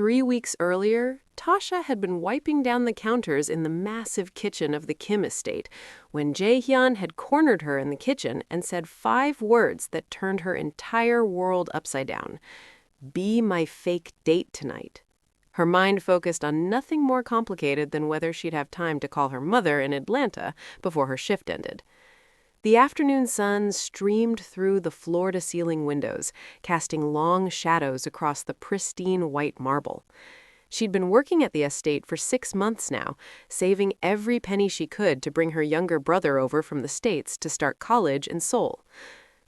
3 weeks earlier, Tasha had been wiping down the counters in the massive kitchen of the Kim estate when Jae-hyun had cornered her in the kitchen and said 5 words that turned her entire world upside down. Be my fake date tonight. Her mind focused on nothing more complicated than whether she'd have time to call her mother in Atlanta before her shift ended. The afternoon sun streamed through the floor-to-ceiling windows, casting long shadows across the pristine white marble. She'd been working at the estate for 6 months now, saving every penny she could to bring her younger brother over from the States to start college in Seoul.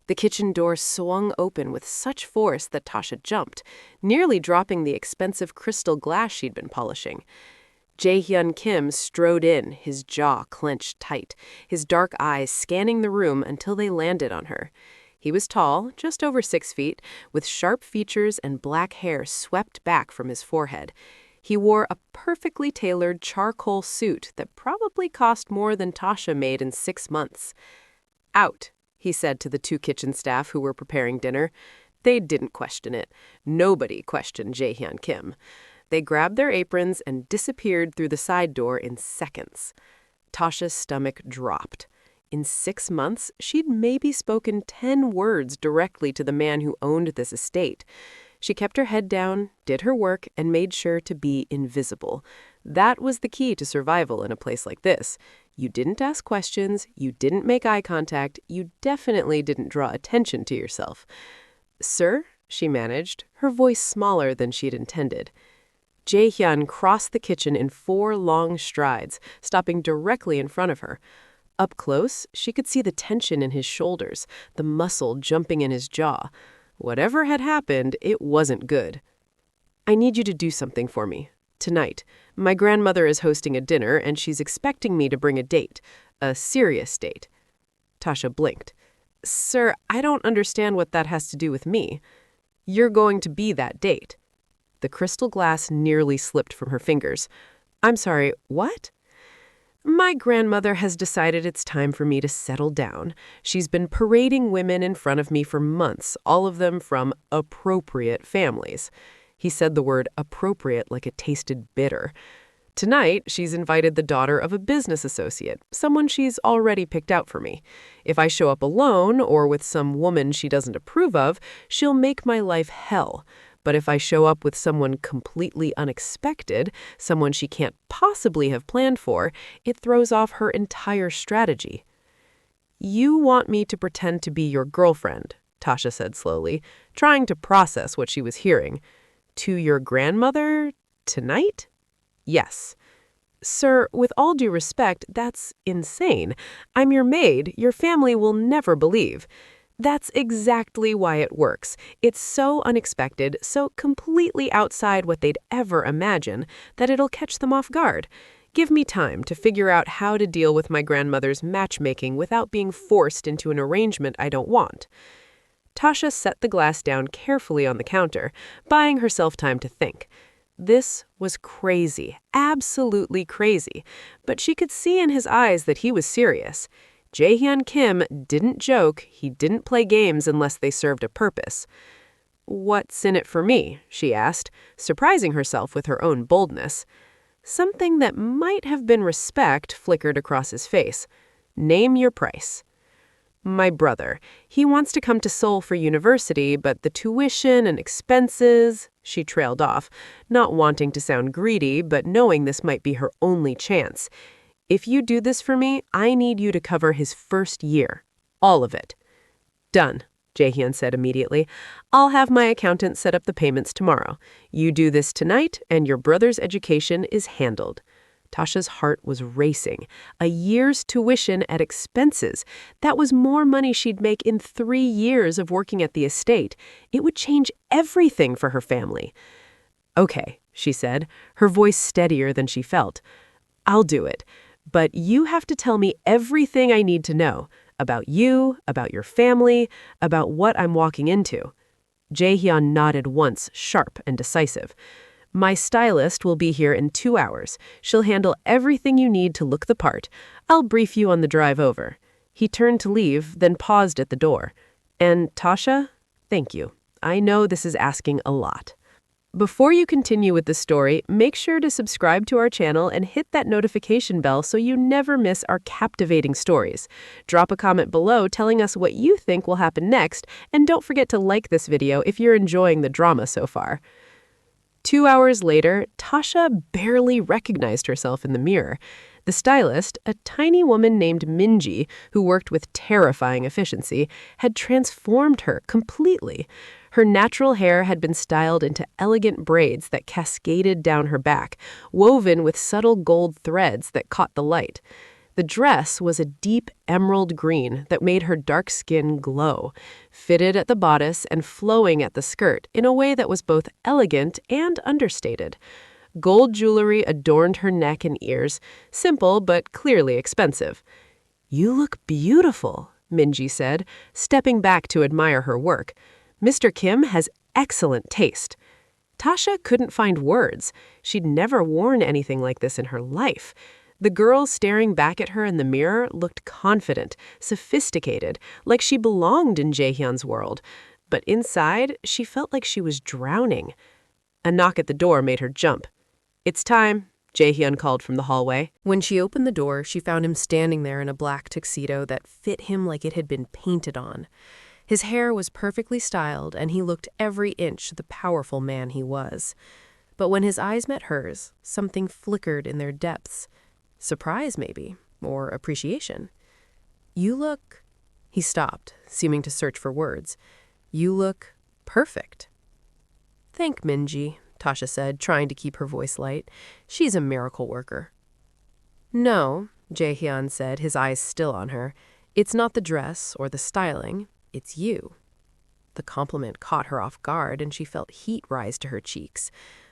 The kitchen door swung open with such force that Tasha jumped, nearly dropping the expensive crystal glass she'd been polishing. Jae-hyun Kim strode in, his jaw clenched tight, his dark eyes scanning the room until they landed on her. He was tall, just over 6 feet, with sharp features and black hair swept back from his forehead. He wore a perfectly tailored charcoal suit that probably cost more than Tasha made in 6 months. "Out," he said to the 2 kitchen staff who were preparing dinner. They didn't question it. Nobody questioned Jae-hyun Kim. They grabbed their aprons and disappeared through the side door in seconds. Tasha's stomach dropped. In 6 months, she'd maybe spoken 10 words directly to the man who owned this estate. She kept her head down, did her work, and made sure to be invisible. That was the key to survival in a place like this. You didn't ask questions, you didn't make eye contact, you definitely didn't draw attention to yourself. "Sir?" she managed, her voice smaller than she'd intended. Jae-hyun crossed the kitchen in 4 long strides, stopping directly in front of her. Up close, she could see the tension in his shoulders, the muscle jumping in his jaw. Whatever had happened, it wasn't good. "I need you to do something for me. Tonight. My grandmother is hosting a dinner, and she's expecting me to bring a date. A serious date." Tasha blinked. "Sir, I don't understand what that has to do with me." "You're going to be that date." The crystal glass nearly slipped from her fingers. "I'm sorry, what?" "My grandmother has decided it's time for me to settle down. She's been parading women in front of me for months, all of them from appropriate families." He said the word appropriate like it tasted bitter. "Tonight, she's invited the daughter of a business associate, someone she's already picked out for me. If I show up alone or with some woman she doesn't approve of, she'll make my life hell. But if I show up with someone completely unexpected, someone she can't possibly have planned for, it throws off her entire strategy." "You want me to pretend to be your girlfriend," Tasha said slowly, trying to process what she was hearing. "To your grandmother? Tonight?" "Yes." "Sir, with all due respect, that's insane. I'm your maid. Your family will never believe." "That's exactly why it works. It's so unexpected, so completely outside what they'd ever imagine, that it'll catch them off guard. Give me time to figure out how to deal with my grandmother's matchmaking without being forced into an arrangement I don't want." Tasha set the glass down carefully on the counter, buying herself time to think. This was crazy, absolutely crazy, but she could see in his eyes that he was serious. Jae-hyun Kim didn't joke, he didn't play games unless they served a purpose. "What's in it for me?" she asked, surprising herself with her own boldness. Something that might have been respect flickered across his face. "Name your price." "My brother. He wants to come to Seoul for university, but the tuition and expenses—" She trailed off, not wanting to sound greedy, but knowing this might be her only chance. "If you do this for me, I need you to cover his first year. All of it." "Done," Jae-hyun said immediately. "I'll have my accountant set up the payments tomorrow. You do this tonight, and your brother's education is handled." Tasha's heart was racing. A year's tuition at expenses. That was more money she'd make in 3 years of working at the estate. It would change everything for her family. "Okay," she said, her voice steadier than she felt. "I'll do it. But you have to tell me everything I need to know. About you, about your family, about what I'm walking into." Jae-hyun nodded once, sharp and decisive. "My stylist will be here in 2 hours. She'll handle everything you need to look the part. I'll brief you on the drive over." He turned to leave, then paused at the door. "And Tasha, thank you. I know this is asking a lot." Before you continue with the story, make sure to subscribe to our channel and hit that notification bell so you never miss our captivating stories. Drop a comment below telling us what you think will happen next, and don't forget to like this video if you're enjoying the drama so far. 2 hours later, Tasha barely recognized herself in the mirror. The stylist, a tiny woman named Minji, who worked with terrifying efficiency, had transformed her completely. Her natural hair had been styled into elegant braids that cascaded down her back, woven with subtle gold threads that caught the light. The dress was a deep emerald green that made her dark skin glow, fitted at the bodice and flowing at the skirt in a way that was both elegant and understated. Gold jewelry adorned her neck and ears, simple but clearly expensive. "You look beautiful," Minji said, stepping back to admire her work. "Mr. Kim has excellent taste." Tasha couldn't find words. She'd never worn anything like this in her life. The girl staring back at her in the mirror looked confident, sophisticated, like she belonged in Jae-hyun's world. But inside, she felt like she was drowning. A knock at the door made her jump. "It's time," Jae-hyun called from the hallway. When she opened the door, she found him standing there in a black tuxedo that fit him like it had been painted on. His hair was perfectly styled, and he looked every inch the powerful man he was. But when his eyes met hers, something flickered in their depths. Surprise, maybe, or appreciation. "You look—" He stopped, seeming to search for words. "You look perfect." "Thank Minji," Tasha said, trying to keep her voice light. "She's a miracle worker." "No," Jae-hyun said, his eyes still on her. "It's not the dress or the styling. It's you." The compliment caught her off guard, and she felt heat rise to her cheeks.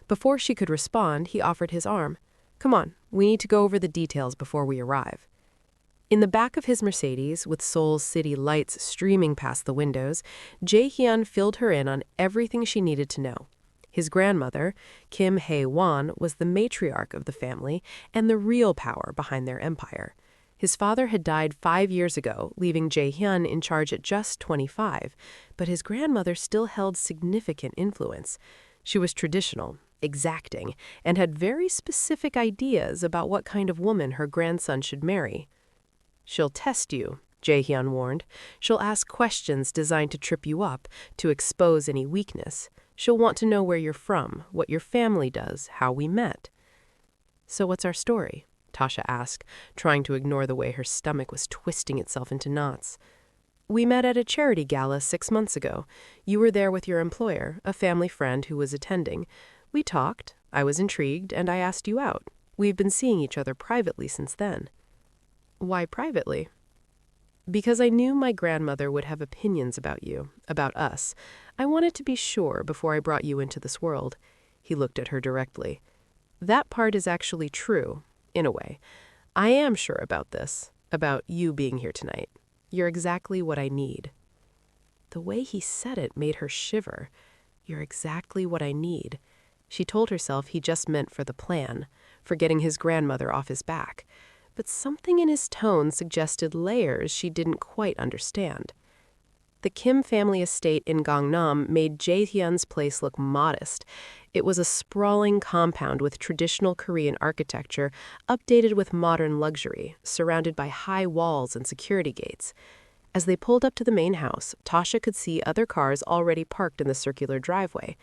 Before she could respond, he offered his arm. "Come on, we need to go over the details before we arrive." In the back of his Mercedes, with Seoul's city lights streaming past the windows, Jae-hyun filled her in on everything she needed to know. His grandmother, Kim Hae-won, was the matriarch of the family and the real power behind their empire. His father had died 5 years ago, leaving Jae-hyun in charge at just 25, but his grandmother still held significant influence. She was traditional, exacting, and had very specific ideas about what kind of woman her grandson should marry. "She'll test you," Jae-hyun warned. "She'll ask questions designed to trip you up, to expose any weakness. She'll want to know where you're from, what your family does, how we met." "So what's our story?" Tasha asked, trying to ignore the way her stomach was twisting itself into knots. "We met at a charity gala 6 months ago. You were there with your employer, a family friend who was attending. We talked, I was intrigued, and I asked you out. We've been seeing each other privately since then." "Why privately?" "Because I knew my grandmother would have opinions about you, about us. I wanted to be sure before I brought you into this world." He looked at her directly. "That part is actually true, in a way. I am sure about this, about you being here tonight. You're exactly what I need." The way he said it made her shiver. "You're exactly what I need." She told herself he just meant for the plan, for getting his grandmother off his back. But something in his tone suggested layers she didn't quite understand. The Kim family estate in Gangnam made Jae-hyun's place look modest. It was a sprawling compound with traditional Korean architecture, updated with modern luxury, surrounded by high walls and security gates. As they pulled up to the main house, Tasha could see other cars already parked in the circular driveway.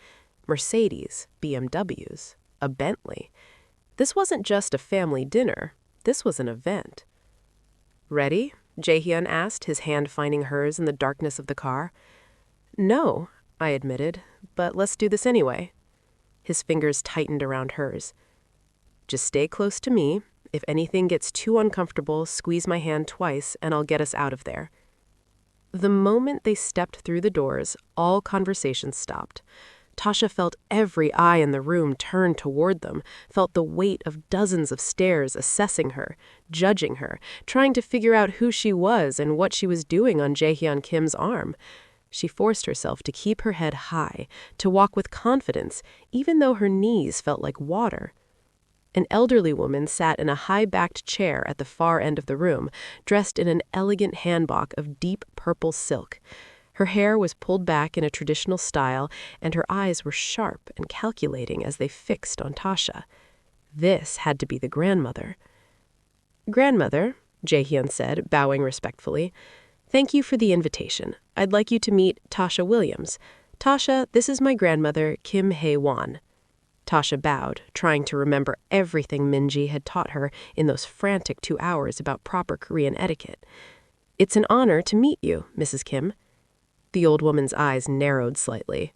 Mercedes, BMWs, a Bentley. This wasn't just a family dinner. This was an event. "Ready?" Jae-hyun asked, his hand finding hers in the darkness of the car. "No," I admitted, "but let's do this anyway." His fingers tightened around hers. "Just stay close to me. If anything gets too uncomfortable, squeeze my hand twice and I'll get us out of there." The moment they stepped through the doors, all conversation stopped. Tasha felt every eye in the room turn toward them, felt the weight of dozens of stares assessing her, judging her, trying to figure out who she was and what she was doing on Jae-hyun Kim's arm. She forced herself to keep her head high, to walk with confidence, even though her knees felt like water. An elderly woman sat in a high-backed chair at the far end of the room, dressed in an elegant hanbok of deep purple silk. Her hair was pulled back in a traditional style, and her eyes were sharp and calculating as they fixed on Tasha. This had to be the grandmother. "Grandmother," Jae-hyun said, bowing respectfully, "thank you for the invitation. I'd like you to meet Tasha Williams. Tasha, this is my grandmother, Kim Hae-won." Tasha bowed, trying to remember everything Minji had taught her in those frantic 2 hours about proper Korean etiquette. "It's an honor to meet you, Mrs. Kim." The old woman's eyes narrowed slightly.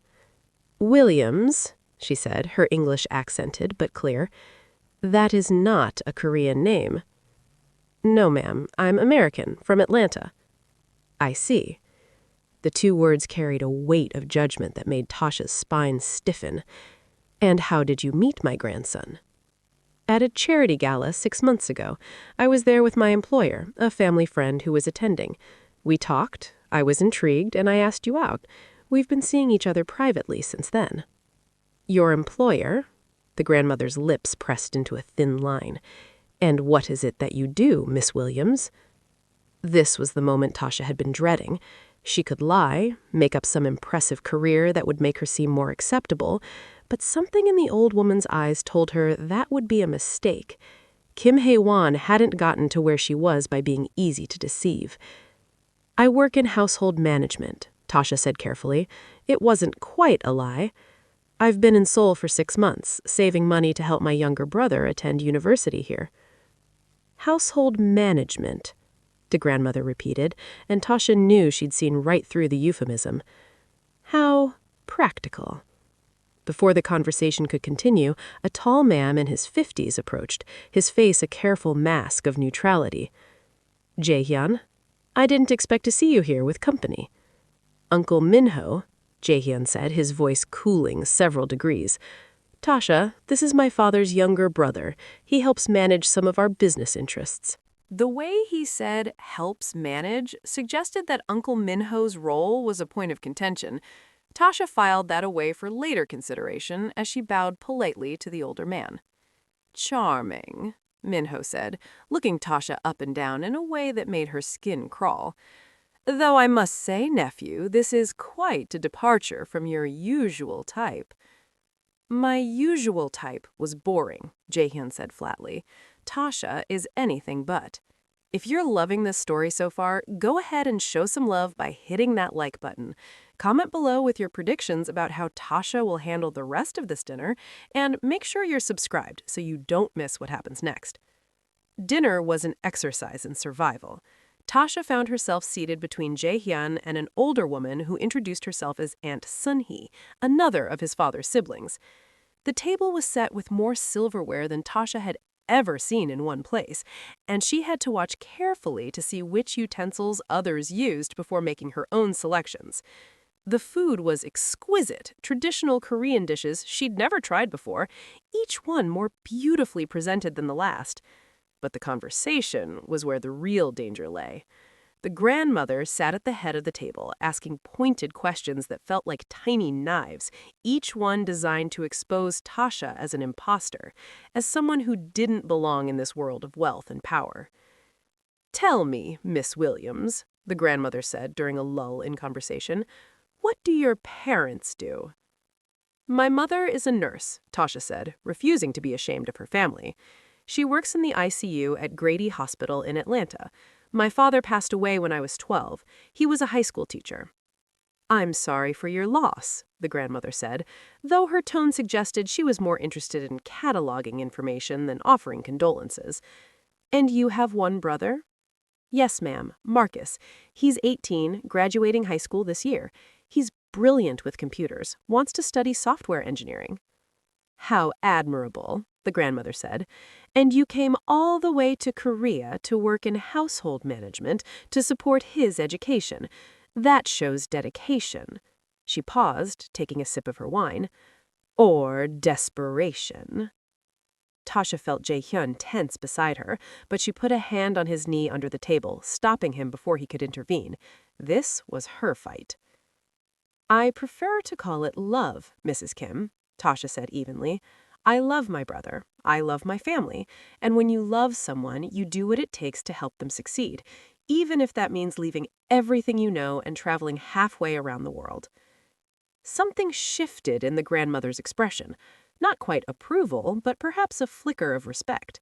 "Williams," she said, her English accented but clear. "That is not a Korean name." "No, ma'am. I'm American, from Atlanta." "I see." The 2 words carried a weight of judgment that made Tasha's spine stiffen. "And how did you meet my grandson?" "At a charity gala 6 months ago. I was there with my employer, a family friend who was attending. We talked, I was intrigued, and I asked you out. We've been seeing each other privately since then." "Your employer?" The grandmother's lips pressed into a thin line. "And what is it that you do, Miss Williams?" This was the moment Tasha had been dreading. She could lie, make up some impressive career that would make her seem more acceptable, but something in the old woman's eyes told her that would be a mistake. Kim Hae-won hadn't gotten to where she was by being easy to deceive. "I work in household management," Tasha said carefully. It wasn't quite a lie. "I've been in Seoul for 6 months, saving money to help my younger brother attend university here." "Household management," the grandmother repeated, and Tasha knew she'd seen right through the euphemism. "How practical." Before the conversation could continue, a tall man in his 50s approached, his face a careful mask of neutrality. "Jae-hyun, I didn't expect to see you here with company." "Uncle Minho," Jae-hyun said, his voice cooling several degrees. "Tasha, this is my father's younger brother. He helps manage some of our business interests." The way he said "helps manage" suggested that Uncle Minho's role was a point of contention. Tasha filed that away for later consideration as she bowed politely to the older man. "Charming," Minho said, looking Tasha up and down in a way that made her skin crawl. "Though I must say, nephew, this is quite a departure from your usual type." "My usual type was boring," Jae-hyun said flatly. "Tasha is anything but. If you're loving this story so far, go ahead and show some love by hitting that like button. Comment below with your predictions about how Tasha will handle the rest of this dinner, and make sure you're subscribed so you don't miss what happens next. Dinner was an exercise in survival. Tasha found herself seated between Jae-hyun and an older woman who introduced herself as Aunt Sun-hee, another of his father's siblings. The table was set with more silverware than Tasha had ever seen in one place, and she had to watch carefully to see which utensils others used before making her own selections. The food was exquisite, traditional Korean dishes she'd never tried before, each one more beautifully presented than the last. But the conversation was where the real danger lay. The grandmother sat at the head of the table, asking pointed questions that felt like tiny knives, each one designed to expose Tasha as an imposter, as someone who didn't belong in this world of wealth and power. "Tell me, Miss Williams," the grandmother said during a lull in conversation, "what do your parents do?" "My mother is a nurse," Tasha said, refusing to be ashamed of her family. "She works in the ICU at Grady Hospital in Atlanta. My father passed away when I was 12. He was a high school teacher." "I'm sorry for your loss," the grandmother said, though her tone suggested she was more interested in cataloging information than offering condolences. "And you have one brother?" "Yes, ma'am, Marcus. He's 18, graduating high school this year. He's brilliant with computers, wants to study software engineering." "How admirable," the grandmother said. "And you came all the way to Korea to work in household management to support his education. That shows dedication." She paused, taking a sip of her wine. "Or desperation." Tasha felt Jae-hyun tense beside her, but she put a hand on his knee under the table, stopping him before he could intervene. This was her fight. "I prefer to call it love, Mrs. Kim," Tasha said evenly. "I love my brother. I love my family. And when you love someone, you do what it takes to help them succeed. even if that means leaving everything you know and traveling halfway around the world." Something shifted in the grandmother's expression. Not quite approval, but perhaps a flicker of respect.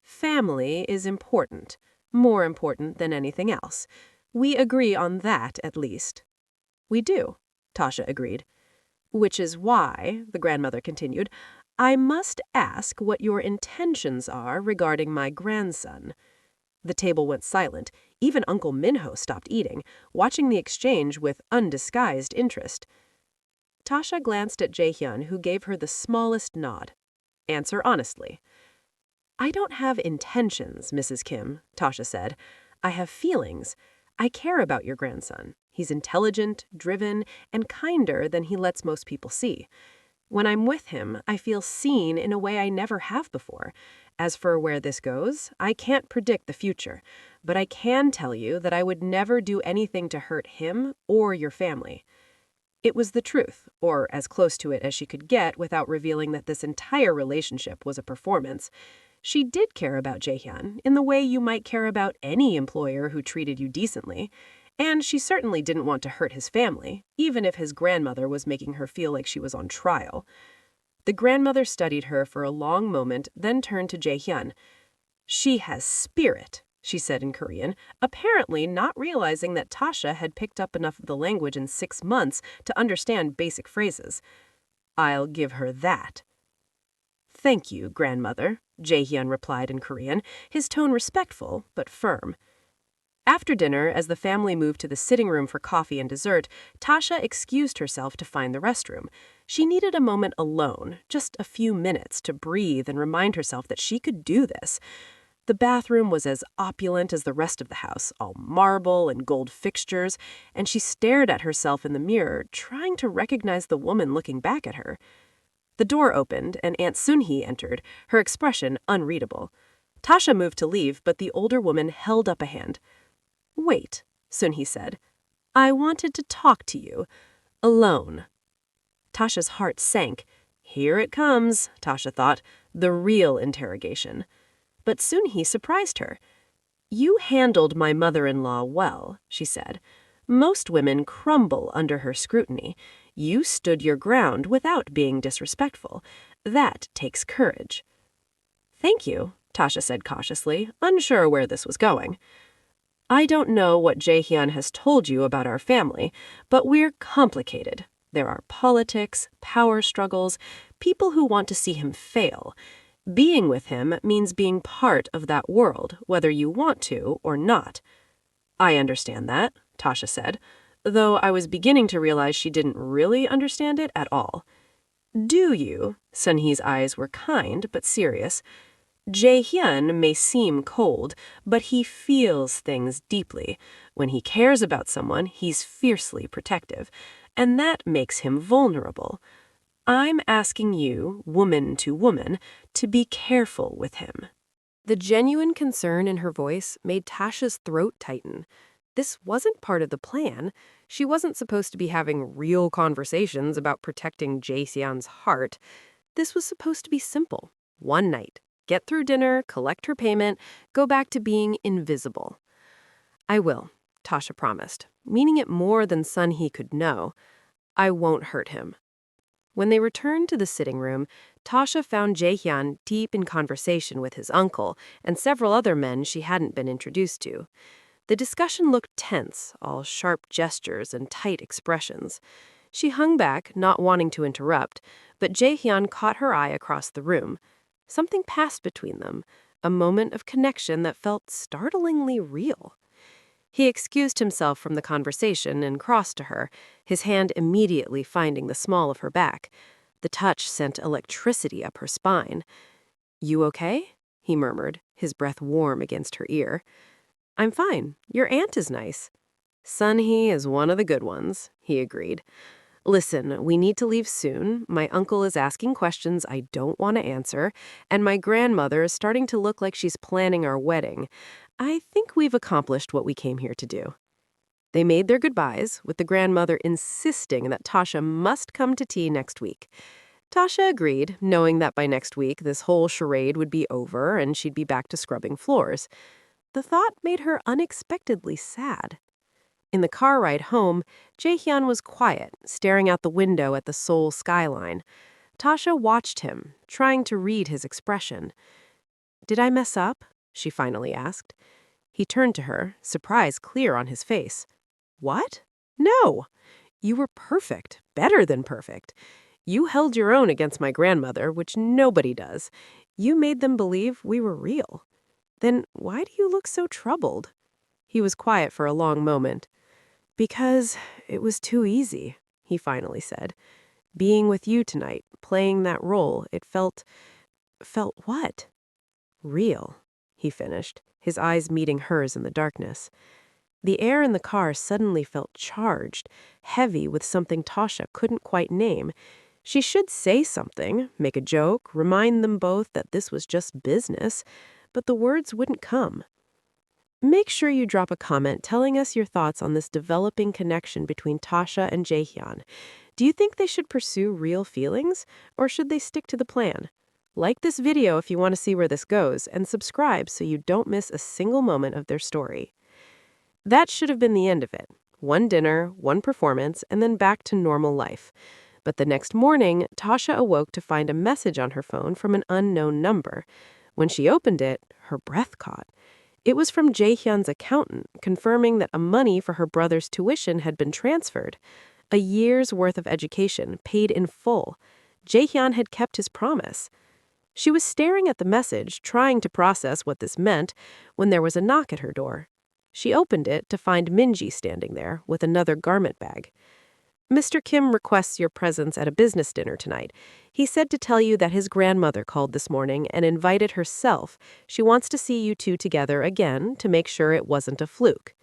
"Family is important, more important than anything else. We agree on that, at least." "We do," Tasha agreed. "Which is why," the grandmother continued, "I must ask what your intentions are regarding my grandson." The table went silent. Even Uncle Minho stopped eating, watching the exchange with undisguised interest. Tasha glanced at Jae-hyun, who gave her the smallest nod. "Answer honestly." "I don't have intentions, Mrs. Kim," Tasha said. "I have feelings. I care about your grandson. He's intelligent, driven, and kinder than he lets most people see. When I'm with him, I feel seen in a way I never have before. As for where this goes, I can't predict the future, but I can tell you that I would never do anything to hurt him or your family." It was the truth, or as close to it as she could get without revealing that this entire relationship was a performance. She did care about Jae-hyun in the way you might care about any employer who treated you decently. And she certainly didn't want to hurt his family, even if his grandmother was making her feel like she was on trial. The grandmother studied her for a long moment, then turned to Jae-hyun. "She has spirit," she said in Korean, apparently not realizing that Tasha had picked up enough of the language in 6 months to understand basic phrases. "I'll give her that." "Thank you, grandmother," Jae-hyun replied in Korean, his tone respectful but firm. After dinner, as the family moved to the sitting room for coffee and dessert, Tasha excused herself to find the restroom. She needed a moment alone, just a few minutes to breathe and remind herself that she could do this. The bathroom was as opulent as the rest of the house, all marble and gold fixtures, and she stared at herself in the mirror, trying to recognize the woman looking back at her. The door opened, and Aunt Sun-hee entered, her expression unreadable. Tasha moved to leave, but the older woman held up a hand. "Wait," Sun-hee said. "I wanted to talk to you. Alone." Tasha's heart sank. Here it comes, Tasha thought, the real interrogation. But Sun-hee surprised her. "You handled my mother-in-law well," she said. "Most women crumble under her scrutiny. You stood your ground without being disrespectful. That takes courage." "Thank you," Tasha said cautiously, unsure where this was going. "I don't know what Jae-hyun has told you about our family, but we're complicated. There are politics, power struggles, people who want to see him fail. Being with him means being part of that world, whether you want to or not." "I understand that," Tasha said, though I was beginning to realize she didn't really understand it at all. "Do you?" Sun-hee's eyes were kind but serious. "Jae-hyun may seem cold, but he feels things deeply. When he cares about someone, he's fiercely protective, and that makes him vulnerable. I'm asking you, woman to woman, to be careful with him." The genuine concern in her voice made Tasha's throat tighten. This wasn't part of the plan. She wasn't supposed to be having real conversations about protecting Jae-hyun's heart. This was supposed to be simple. One night. Get through dinner, collect her payment, go back to being invisible. "I will," Tasha promised, meaning it more than Sun-hee could know. "I won't hurt him." When they returned to the sitting room, Tasha found Jae-hyun deep in conversation with his uncle and several other men she hadn't been introduced to. The discussion looked tense, all sharp gestures and tight expressions. She hung back, not wanting to interrupt, but Jae-hyun caught her eye across the room. Something passed between them, a moment of connection that felt startlingly real. He excused himself from the conversation and crossed to her, his hand immediately finding the small of her back. The touch sent electricity up her spine. "You okay?" he murmured, his breath warm against her ear. "I'm fine. Your aunt is nice." "Sun-hee is one of the good ones," he agreed. "Listen, we need to leave soon. My uncle is asking questions I don't want to answer, and my grandmother is starting to look like she's planning our wedding. I think we've accomplished what we came here to do." They made their goodbyes, with the grandmother insisting that Tasha must come to tea next week. Tasha agreed, knowing that by next week this whole charade would be over and she'd be back to scrubbing floors. The thought made her unexpectedly sad. In the car ride home, Jae-hyun was quiet, staring out the window at the Seoul skyline. Tasha watched him, trying to read his expression. "Did I mess up?" she finally asked. He turned to her, surprise clear on his face. "What? No! You were perfect, better than perfect. You held your own against my grandmother, which nobody does. You made them believe we were real. Then why do you look so troubled?" He was quiet for a long moment. "Because it was too easy," he finally said. "Being with you tonight, playing that role, it felt what?" "Real," he finished, his eyes meeting hers in the darkness. The air in the car suddenly felt charged, heavy with something Tasha couldn't quite name. She should say something, make a joke, remind them both that this was just business, but the words wouldn't come. Make sure you drop a comment telling us your thoughts on this developing connection between Tasha and Jae-hyun. Do you think they should pursue real feelings, or should they stick to the plan? Like this video if you want to see where this goes, and subscribe so you don't miss a single moment of their story. That should have been the end of it. One dinner, one performance, and then back to normal life. But the next morning, Tasha awoke to find a message on her phone from an unknown number. When she opened it, her breath caught. It was from Jae-hyun's accountant, confirming that money for her brother's tuition had been transferred. A year's worth of education, paid in full. Jae-hyun had kept his promise. She was staring at the message, trying to process what this meant, when there was a knock at her door. She opened it to find Minji standing there with another garment bag. "Mr. Kim requests your presence at a business dinner tonight. He said to tell you that his grandmother called this morning and invited herself. She wants to see you two together again to make sure it wasn't a fluke."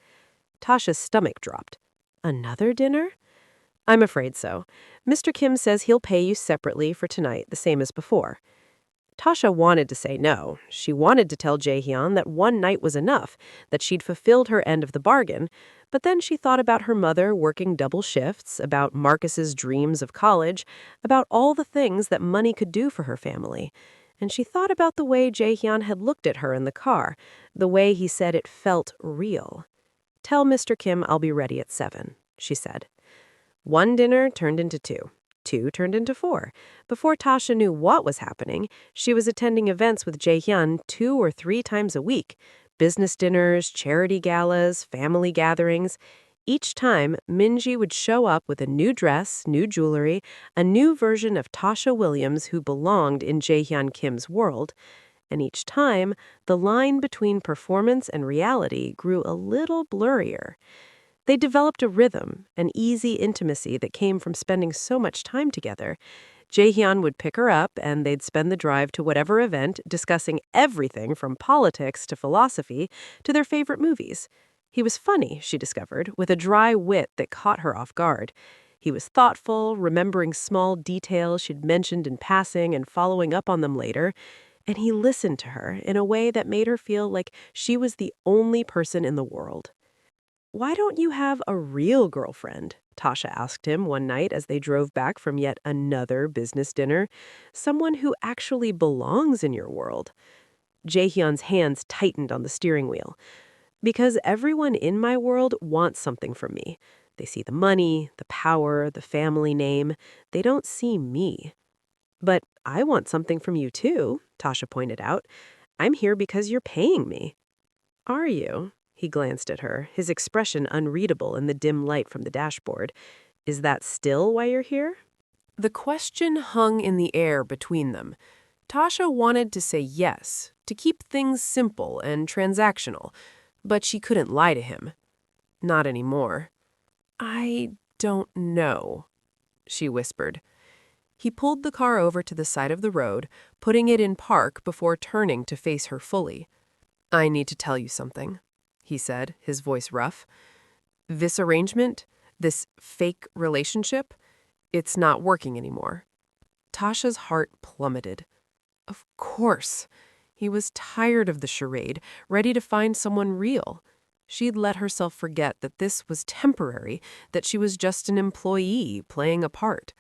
Tasha's stomach dropped. "Another dinner?" "I'm afraid so. Mr. Kim says he'll pay you separately for tonight, the same as before." Tasha wanted to say no. She wanted to tell Jae-hyun that one night was enough, that she'd fulfilled her end of the bargain, but then she thought about her mother working double shifts, about Marcus's dreams of college, about all the things that money could do for her family. And she thought about the way Jae-hyun had looked at her in the car, the way he said it felt real. "Tell Mr. Kim I'll be ready at 7, she said. One dinner turned into two. Two turned into four. Before Tasha knew what was happening, she was attending events with Jae-hyun 2 or 3 times a week. Business dinners, charity galas, family gatherings. Each time, Minji would show up with a new dress, new jewelry, a new version of Tasha Williams who belonged in Jae-hyun Kim's world. And each time, the line between performance and reality grew a little blurrier. They developed a rhythm, an easy intimacy that came from spending so much time together. Jae-hyun would pick her up, and they'd spend the drive to whatever event, discussing everything from politics to philosophy to their favorite movies. He was funny, she discovered, with a dry wit that caught her off guard. He was thoughtful, remembering small details she'd mentioned in passing and following up on them later. And he listened to her in a way that made her feel like she was the only person in the world. "Why don't you have a real girlfriend?" Tasha asked him one night as they drove back from yet another business dinner. "Someone who actually belongs in your world." Jae-hyun's hands tightened on the steering wheel. "Because everyone in my world wants something from me. They see the money, the power, the family name. They don't see me." "But I want something from you too," Tasha pointed out. "I'm here because you're paying me." "Are you?" He glanced at her, his expression unreadable in the dim light from the dashboard. "Is that still why you're here?" The question hung in the air between them. Tasha wanted to say yes, to keep things simple and transactional, but she couldn't lie to him. Not anymore. "I don't know," she whispered. He pulled the car over to the side of the road, putting it in park before turning to face her fully. "I need to tell you something," he said, his voice rough. "This arrangement, this fake relationship, it's not working anymore." Tasha's heart plummeted. Of course. He was tired of the charade, ready to find someone real. She'd let herself forget that this was temporary, that she was just an employee playing a part.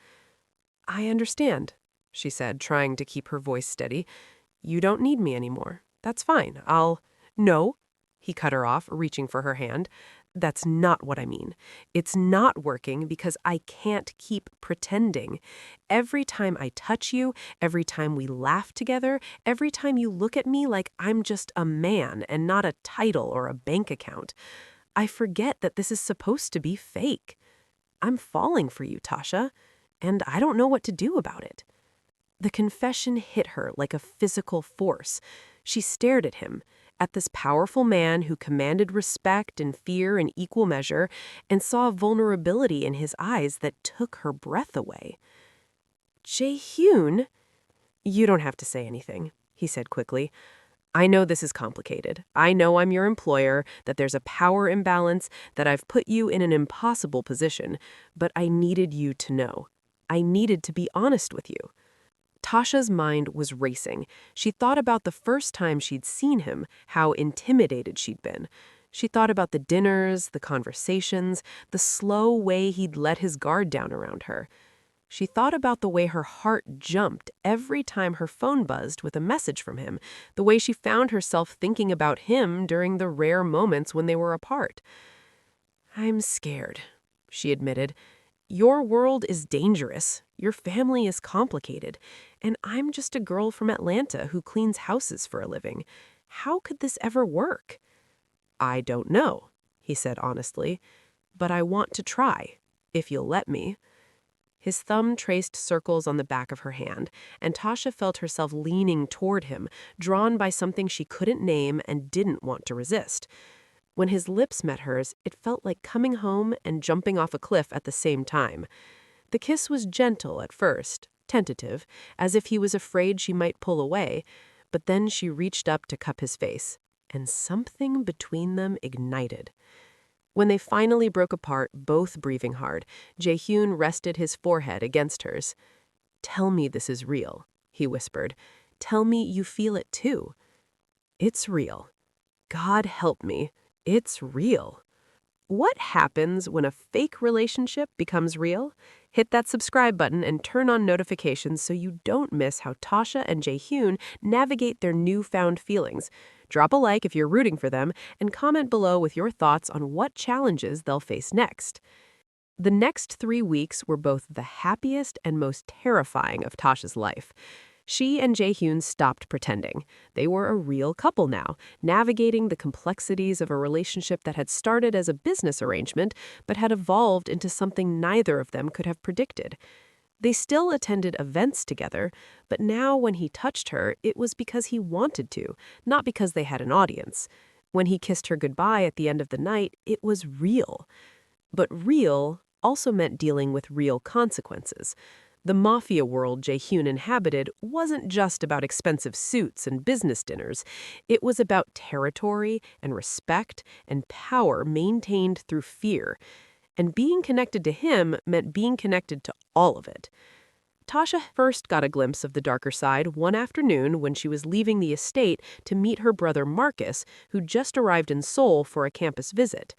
"I understand," she said, trying to keep her voice steady. "You don't need me anymore. That's fine. No." he cut her off, reaching for her hand. That's not what I mean. It's not working because I can't keep pretending. Every time I touch you, every time we laugh together, every time you look at me like I'm just a man and not a title or a bank account, I forget that this is supposed to be fake. I'm falling for you, Tasha, and I don't know what to do about it. The confession hit her like a physical force. She stared at him, at this powerful man who commanded respect and fear in equal measure, and saw a vulnerability in his eyes that took her breath away. Jae-hyun? You don't have to say anything, he said quickly. I know this is complicated. I know I'm your employer, that there's a power imbalance, that I've put you in an impossible position, but I needed you to know. I needed to be honest with you. Tasha's mind was racing. She thought about the first time she'd seen him, how intimidated she'd been. She thought about the dinners, the conversations, the slow way he'd let his guard down around her. She thought about the way her heart jumped every time her phone buzzed with a message from him, the way she found herself thinking about him during the rare moments when they were apart. I'm scared, she admitted. Your world is dangerous, your family is complicated, and I'm just a girl from Atlanta who cleans houses for a living. How could this ever work? I don't know, he said honestly, but I want to try, if you'll let me. His thumb traced circles on the back of her hand, and Tasha felt herself leaning toward him, drawn by something she couldn't name and didn't want to resist. When his lips met hers, it felt like coming home and jumping off a cliff at the same time. The kiss was gentle at first, tentative, as if he was afraid she might pull away, but then she reached up to cup his face, and something between them ignited. When they finally broke apart, both breathing hard, Jae-hyun rested his forehead against hers. Tell me this is real, he whispered. Tell me you feel it too. It's real. God help me. It's real. What happens when a fake relationship becomes real? Hit that subscribe button and turn on notifications so you don't miss how Tasha and Jae-hyun navigate their newfound feelings. Drop a like if you're rooting for them, and comment below with your thoughts on what challenges they'll face next. The next 3 weeks were both the happiest and most terrifying of Tasha's life. She and Jae-hyun stopped pretending. They were a real couple now, navigating the complexities of a relationship that had started as a business arrangement but had evolved into something neither of them could have predicted. They still attended events together, but now when he touched her, it was because he wanted to, not because they had an audience. When he kissed her goodbye at the end of the night, it was real. But real also meant dealing with real consequences. The Mafia world Jae-hyun inhabited wasn't just about expensive suits and business dinners. It was about territory and respect and power maintained through fear. And being connected to him meant being connected to all of it. Tasha first got a glimpse of the darker side one afternoon when she was leaving the estate to meet her brother Marcus, who just arrived in Seoul for a campus visit.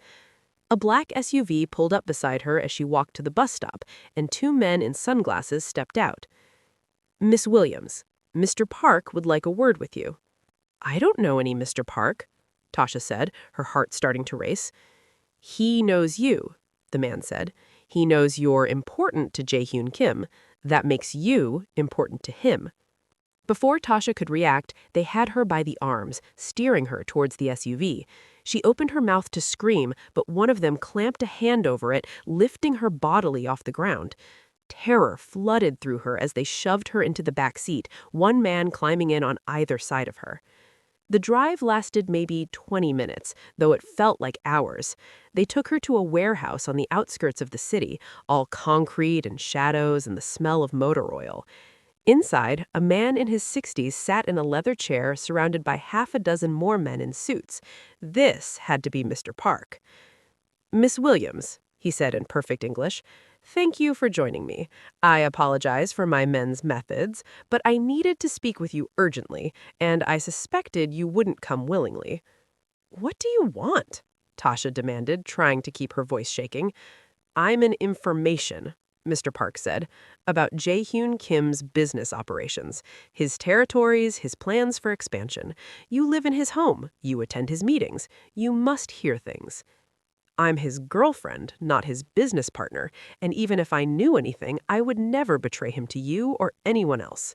A black SUV pulled up beside her as she walked to the bus stop, and 2 men in sunglasses stepped out. Miss Williams, Mr. Park would like a word with you. I don't know any Mr. Park, Tasha said, her heart starting to race. He knows you, the man said. He knows you're important to Jae-hyun Kim. That makes you important to him. Before Tasha could react, they had her by the arms, steering her towards the SUV. She opened her mouth to scream, but one of them clamped a hand over it, lifting her bodily off the ground. Terror flooded through her as they shoved her into the back seat, one man climbing in on either side of her. The drive lasted maybe 20 minutes, though it felt like hours. They took her to a warehouse on the outskirts of the city, all concrete and shadows and the smell of motor oil. Inside, a man in his 60s sat in a leather chair surrounded by half a dozen more men in suits. This had to be Mr. Park. Miss Williams, he said in perfect English, thank you for joining me. I apologize for my men's methods, but I needed to speak with you urgently, and I suspected you wouldn't come willingly. What do you want? Tasha demanded, trying to keep her voice shaking. I'm an information, Mr. Park said, about Jae-hyun Kim's business operations, his territories, his plans for expansion. You live in his home. You attend his meetings. You must hear things. I'm his girlfriend, not his business partner, and even if I knew anything, I would never betray him to you or anyone else.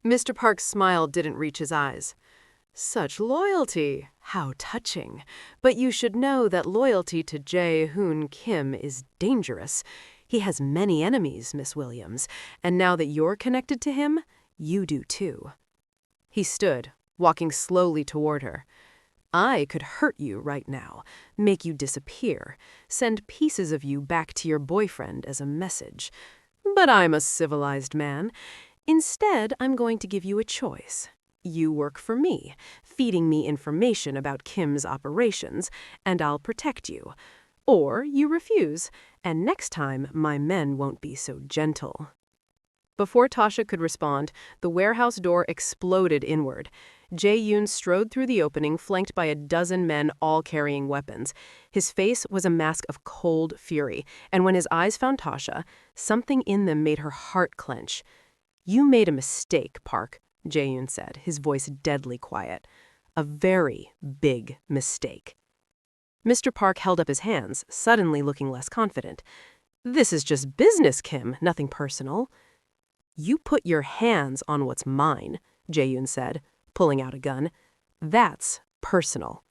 Mr. Park's smile didn't reach his eyes. Such loyalty! How touching! But you should know that loyalty to Jae-hyun Kim is dangerous. He has many enemies, Miss Williams, and now that you're connected to him, you do too. He stood, walking slowly toward her. I could hurt you right now, make you disappear, send pieces of you back to your boyfriend as a message. But I'm a civilized man. Instead, I'm going to give you a choice. You work for me, feeding me information about Kim's operations, and I'll protect you. Or you refuse, and next time my men won't be so gentle. Before Tasha could respond, the warehouse door exploded inward. Jae-hyun strode through the opening, flanked by a dozen men, all carrying weapons. His face was a mask of cold fury, and when his eyes found Tasha, something in them made her heart clench. You made a mistake, Park, Jae-hyun said, his voice deadly quiet. A very big mistake. Mr. Park held up his hands, suddenly looking less confident. This is just business, Kim, nothing personal. You put your hands on what's mine, Jae-hyun said, pulling out a gun. That's personal.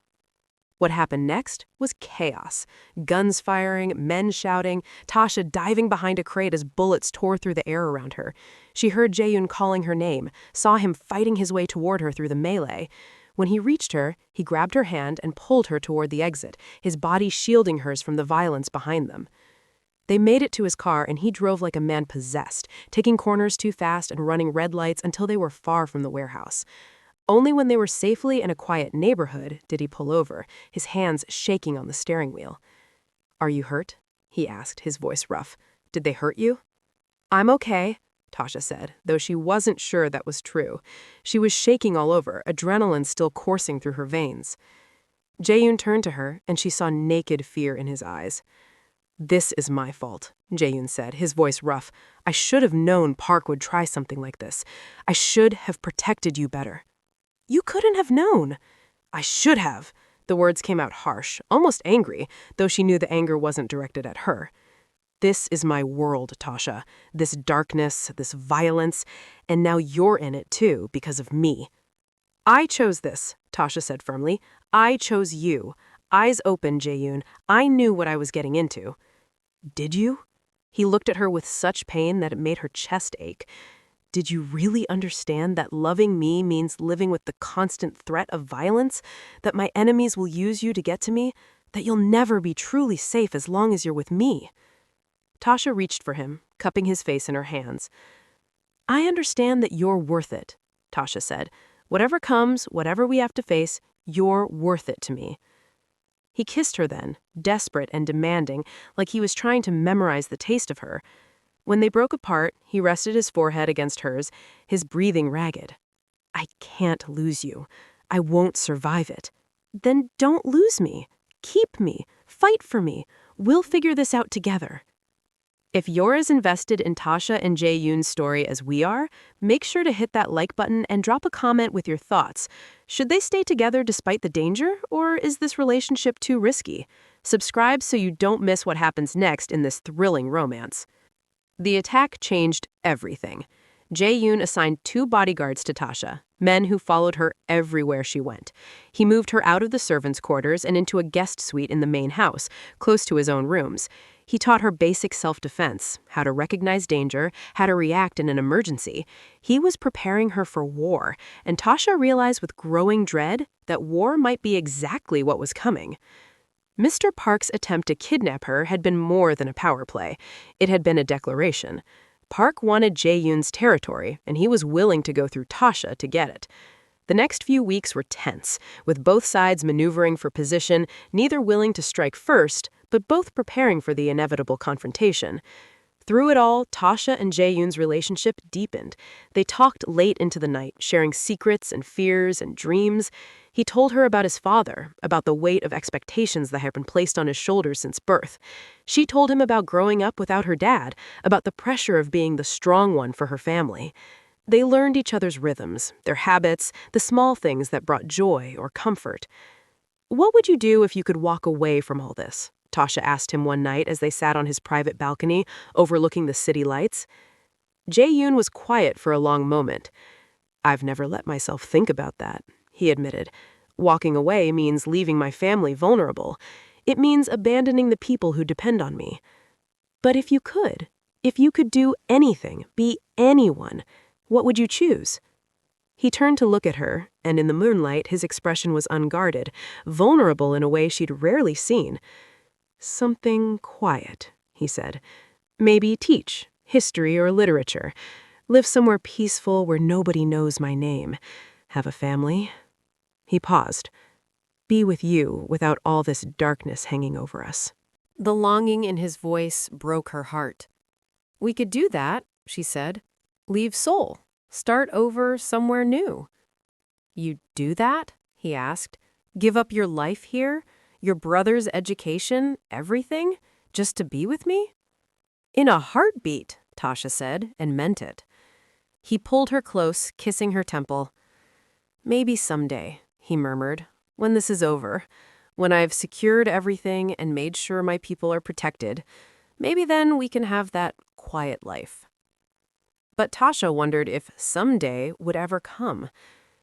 What happened next was chaos. Guns firing, men shouting, Tasha diving behind a crate as bullets tore through the air around her. She heard Jae-hyun calling her name, saw him fighting his way toward her through the melee. When he reached her, he grabbed her hand and pulled her toward the exit, his body shielding hers from the violence behind them. They made it to his car, and he drove like a man possessed, taking corners too fast and running red lights until they were far from the warehouse. Only when they were safely in a quiet neighborhood did he pull over, his hands shaking on the steering wheel. Are you hurt? He asked, his voice rough. Did they hurt you? I'm okay, Tasha said, though she wasn't sure that was true. She was shaking all over, adrenaline still coursing through her veins. Jae-hyun turned to her, and she saw naked fear in his eyes. This is my fault, Jae-hyun said, his voice rough. I should have known Park would try something like this. I should have protected you better. You couldn't have known. I should have. The words came out harsh, almost angry, though she knew the anger wasn't directed at her. This is my world, Tasha. This darkness, this violence, and now you're in it too, because of me. I chose this, Tasha said firmly. I chose you. Eyes open, Jae-hyun. I knew what I was getting into. Did you? He looked at her with such pain that it made her chest ache. Did you really understand that loving me means living with the constant threat of violence? That my enemies will use you to get to me? That you'll never be truly safe as long as you're with me? Tasha reached for him, cupping his face in her hands. I understand that you're worth it, Tasha said. Whatever comes, whatever we have to face, you're worth it to me. He kissed her then, desperate and demanding, like he was trying to memorize the taste of her. When they broke apart, he rested his forehead against hers, his breathing ragged. I can't lose you. I won't survive it. Then don't lose me. Keep me. Fight for me. We'll figure this out together. If you're as invested in Tasha and Jae-hyun's story as we are, make sure to hit that like button and drop a comment with your thoughts. Should they stay together despite the danger, or is this relationship too risky? Subscribe so you don't miss what happens next in this thrilling romance. The attack changed everything. Jae-hyun assigned 2 bodyguards to Tasha, men who followed her everywhere she went. He moved her out of the servants' quarters and into a guest suite in the main house, close to his own rooms. He taught her basic self-defense, how to recognize danger, how to react in an emergency. He was preparing her for war, and Tasha realized with growing dread that war might be exactly what was coming. Mr. Park's attempt to kidnap her had been more than a power play. It had been a declaration. Park wanted Jae-hyun's territory, and he was willing to go through Tasha to get it. The next few weeks were tense, with both sides maneuvering for position, neither willing to strike first, but both preparing for the inevitable confrontation. Through it all, Tasha and Jae-hyun's relationship deepened. They talked late into the night, sharing secrets and fears and dreams. He told her about his father, about the weight of expectations that had been placed on his shoulders since birth. She told him about growing up without her dad, about the pressure of being the strong one for her family. They learned each other's rhythms, their habits, the small things that brought joy or comfort. "What would you do if you could walk away from all this?" Tasha asked him one night as they sat on his private balcony, overlooking the city lights. Jae-hyun was quiet for a long moment. "I've never let myself think about that," he admitted. "Walking away means leaving my family vulnerable. It means abandoning the people who depend on me. But if you could do anything, be anyone, what would you choose?" He turned to look at her, and in the moonlight his expression was unguarded, vulnerable in a way she'd rarely seen. "Something quiet," he said. "Maybe teach, history or literature. Live somewhere peaceful where nobody knows my name. Have a family." He paused. "Be with you without all this darkness hanging over us." The longing in his voice broke her heart. "We could do that," she said. "Leave Seoul. Start over somewhere new." "You'd do that?" he asked. "Give up your life here? Your brother's education, everything, just to be with me?" "In a heartbeat," Tasha said, and meant it. He pulled her close, kissing her temple. "Maybe someday," he murmured, "when this is over, when I've secured everything and made sure my people are protected, maybe then we can have that quiet life." But Tasha wondered if someday would ever come.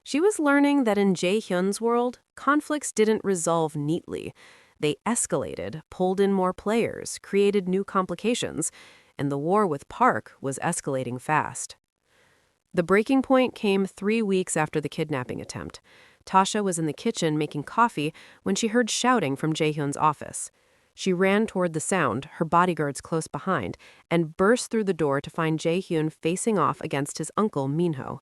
She was learning that in Jae-hyun's world, conflicts didn't resolve neatly. They escalated, pulled in more players, created new complications, and the war with Park was escalating fast. The breaking point came 3 weeks after the kidnapping attempt. Tasha was in the kitchen making coffee when she heard shouting from Jae-hyun's office. She ran toward the sound, her bodyguards close behind, and burst through the door to find Jae-hyun facing off against his uncle, Minho.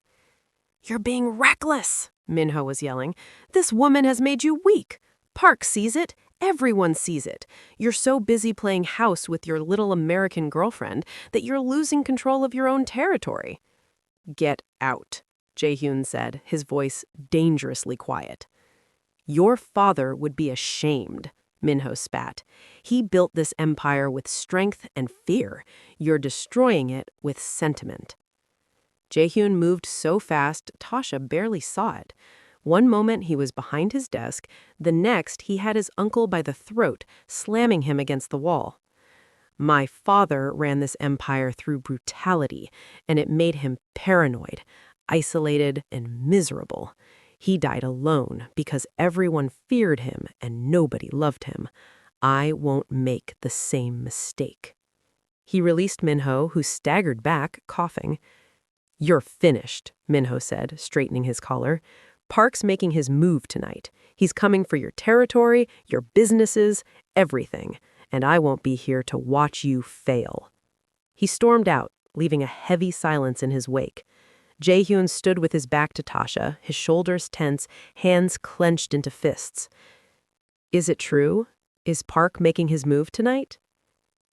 "You're being reckless," Minho was yelling. "This woman has made you weak. Park sees it. Everyone sees it. You're so busy playing house with your little American girlfriend that you're losing control of your own territory." "Get out," Jae-hyun said, his voice dangerously quiet. "Your father would be ashamed," Minho spat. "He built this empire with strength and fear. You're destroying it with sentiment." Jae-hyun moved so fast, Tasha barely saw it. One moment he was behind his desk, the next he had his uncle by the throat, slamming him against the wall. "My father ran this empire through brutality, and it made him paranoid, isolated, and miserable. He died alone because everyone feared him and nobody loved him. I won't make the same mistake." He released Minho, who staggered back, coughing. "You're finished," Minho said, straightening his collar. "Park's making his move tonight. He's coming for your territory, your businesses, everything, and I won't be here to watch you fail." He stormed out, leaving a heavy silence in his wake. Jae-hyun stood with his back to Tasha, his shoulders tense, hands clenched into fists. "Is it true? Is Park making his move tonight?"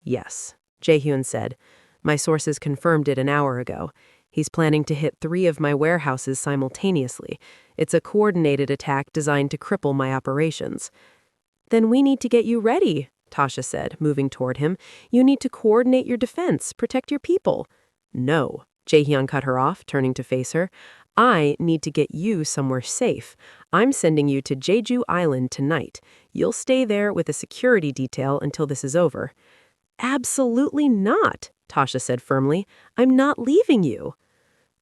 "Yes," Jae-hyun said. "My sources confirmed it an hour ago. He's planning to hit 3 of my warehouses simultaneously. It's a coordinated attack designed to cripple my operations." "Then we need to get you ready," Tasha said, moving toward him. "You need to coordinate your defense, protect your people." "No," Jae-hyun cut her off, turning to face her. "I need to get you somewhere safe. I'm sending you to Jeju Island tonight. You'll stay there with a security detail until this is over." "Absolutely not," Tasha said firmly. "I'm not leaving you."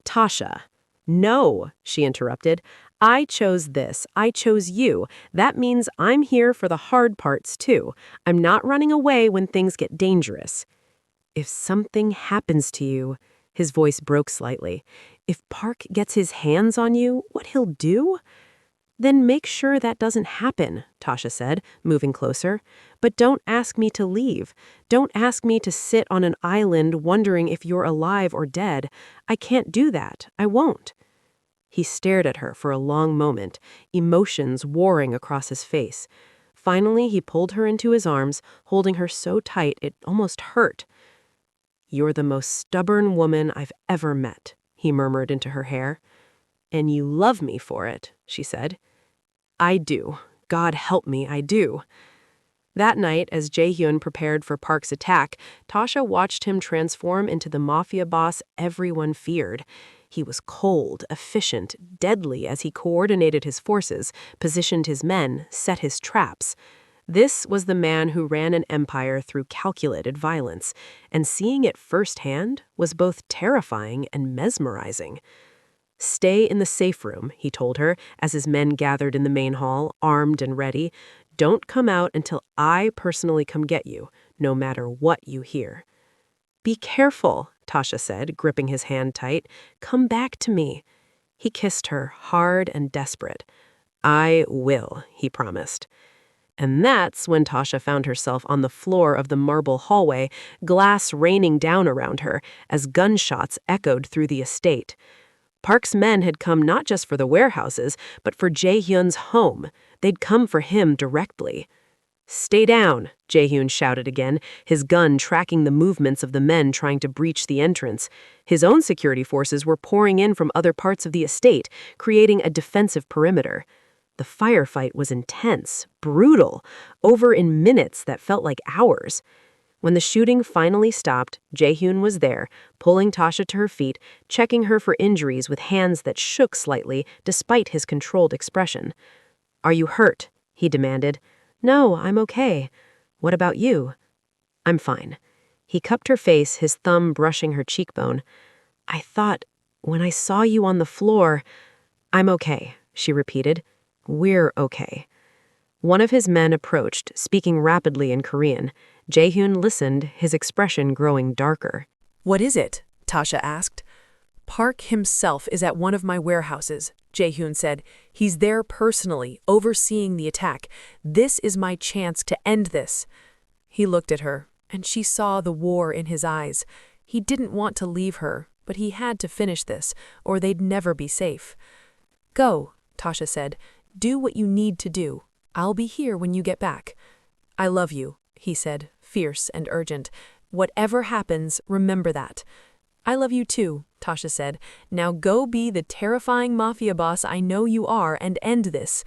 "Tasha." "No," she interrupted. "I chose this. I chose you. That means I'm here for the hard parts, too. I'm not running away when things get dangerous." "If something happens to you," his voice broke slightly, "if Park gets his hands on you, what he'll do?" "Then make sure that doesn't happen," Tasha said, moving closer. "But don't ask me to leave. Don't ask me to sit on an island wondering if you're alive or dead. I can't do that. I won't." He stared at her for a long moment, emotions warring across his face. Finally, he pulled her into his arms, holding her so tight it almost hurt. "You're the most stubborn woman I've ever met," he murmured into her hair. "And you love me for it," she said. "I do. God help me, I do." That night, as Jae-hyun prepared for Park's attack, Tasha watched him transform into the mafia boss everyone feared. He was cold, efficient, deadly as he coordinated his forces, positioned his men, set his traps. This was the man who ran an empire through calculated violence, and seeing it firsthand was both terrifying and mesmerizing. "Stay in the safe room," he told her, as his men gathered in the main hall, armed and ready. "Don't come out until I personally come get you, no matter what you hear." "Be careful," Tasha said, gripping his hand tight. "Come back to me." He kissed her, hard and desperate. "I will," he promised. And that's when Tasha found herself on the floor of the marble hallway, glass raining down around her as gunshots echoed through the estate. Park's men had come not just for the warehouses, but for Jae-hyun's home. They'd come for him directly. "Stay down," Jae-hyun shouted again, his gun tracking the movements of the men trying to breach the entrance. His own security forces were pouring in from other parts of the estate, creating a defensive perimeter. The firefight was intense, brutal, over in minutes that felt like hours. When the shooting finally stopped, Jae-hyun was there, pulling Tasha to her feet, checking her for injuries with hands that shook slightly despite his controlled expression. "Are you hurt?" he demanded. "No, I'm okay. What about you?" "I'm fine." He cupped her face, his thumb brushing her cheekbone. "I thought, when I saw you on the floor—" "I'm okay," she repeated. "We're okay." One of his men approached, speaking rapidly in Korean. Jae-hyun listened, his expression growing darker. "What is it?" Tasha asked. "Park himself is at one of my warehouses," Jae-hyun said. "He's there personally, overseeing the attack. This is my chance to end this." He looked at her, and she saw the war in his eyes. He didn't want to leave her, but he had to finish this, or they'd never be safe. "Go," Tasha said. "Do what you need to do. I'll be here when you get back." "I love you," he said, fierce and urgent. "Whatever happens, remember that." "I love you too," Tasha said. "Now go be the terrifying mafia boss I know you are and end this."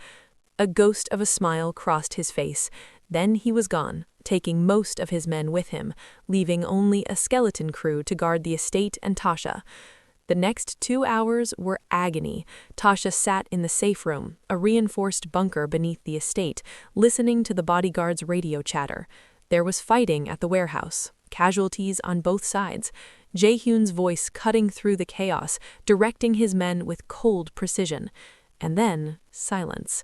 A ghost of a smile crossed his face. Then he was gone, taking most of his men with him, leaving only a skeleton crew to guard the estate and Tasha. The next 2 hours were agony. Tasha sat in the safe room, a reinforced bunker beneath the estate, listening to the bodyguards' radio chatter. There was fighting at the warehouse, casualties on both sides. Jae-hyun's voice cutting through the chaos, directing his men with cold precision. And then, silence.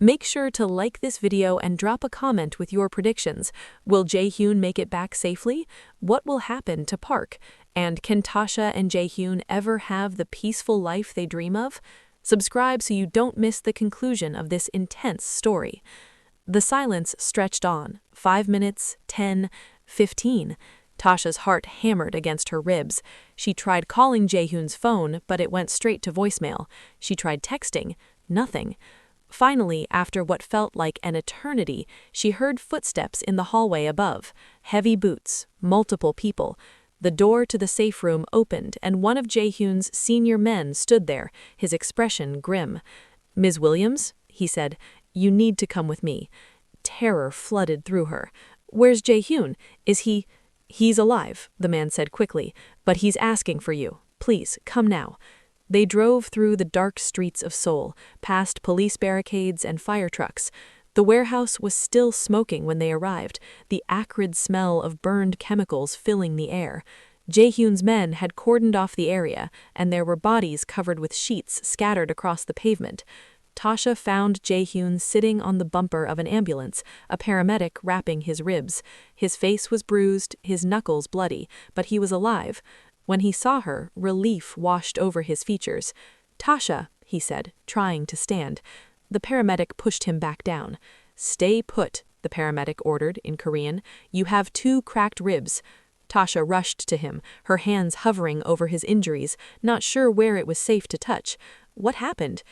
Make sure to like this video and drop a comment with your predictions. Will Jae-hyun make it back safely? What will happen to Park? And can Tasha and Jae-hyun ever have the peaceful life they dream of? Subscribe so you don't miss the conclusion of this intense story. The silence stretched on. 5 minutes, 10, 15. Tasha's heart hammered against her ribs. She tried calling Jae-hyun's phone, but it went straight to voicemail. She tried texting. Nothing. Finally, after what felt like an eternity, she heard footsteps in the hallway above. Heavy boots, multiple people. The door to the safe room opened, and one of Jae-hyun's senior men stood there, his expression grim. "Ms. Williams," he said, "you need to come with me." Terror flooded through her. "Where's Jae-hyun? Is he—" "He's alive," the man said quickly, "but he's asking for you. Please, come now." They drove through the dark streets of Seoul, past police barricades and fire trucks. The warehouse was still smoking when they arrived, the acrid smell of burned chemicals filling the air. Jae-hyun's men had cordoned off the area, and there were bodies covered with sheets scattered across the pavement. Tasha found Jae-hyun sitting on the bumper of an ambulance, a paramedic wrapping his ribs. His face was bruised, his knuckles bloody, but he was alive. When he saw her, relief washed over his features. "Tasha," he said, trying to stand. The paramedic pushed him back down. "Stay put," the paramedic ordered in Korean. "You have 2 cracked ribs." Tasha rushed to him, her hands hovering over his injuries, not sure where it was safe to touch. "What happened?"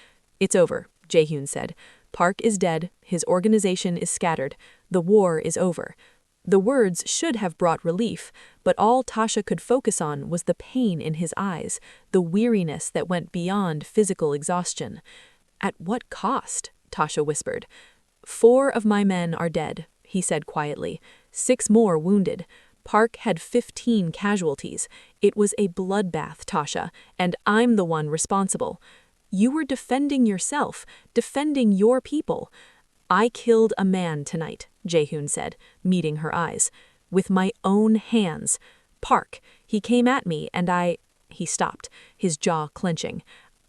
"It's over," Jae-hyun said. "Park is dead, his organization is scattered. The war is over." The words should have brought relief, but all Tasha could focus on was the pain in his eyes, the weariness that went beyond physical exhaustion. "At what cost?" Tasha whispered. "4 of my men are dead," he said quietly. 6 more wounded. Park had 15 casualties. It was a bloodbath, Tasha, and I'm the one responsible. You were defending yourself, defending your people. "I killed a man tonight," Jae-hyun said, meeting her eyes. "With my own hands. Park, he came at me and He stopped, his jaw clenching.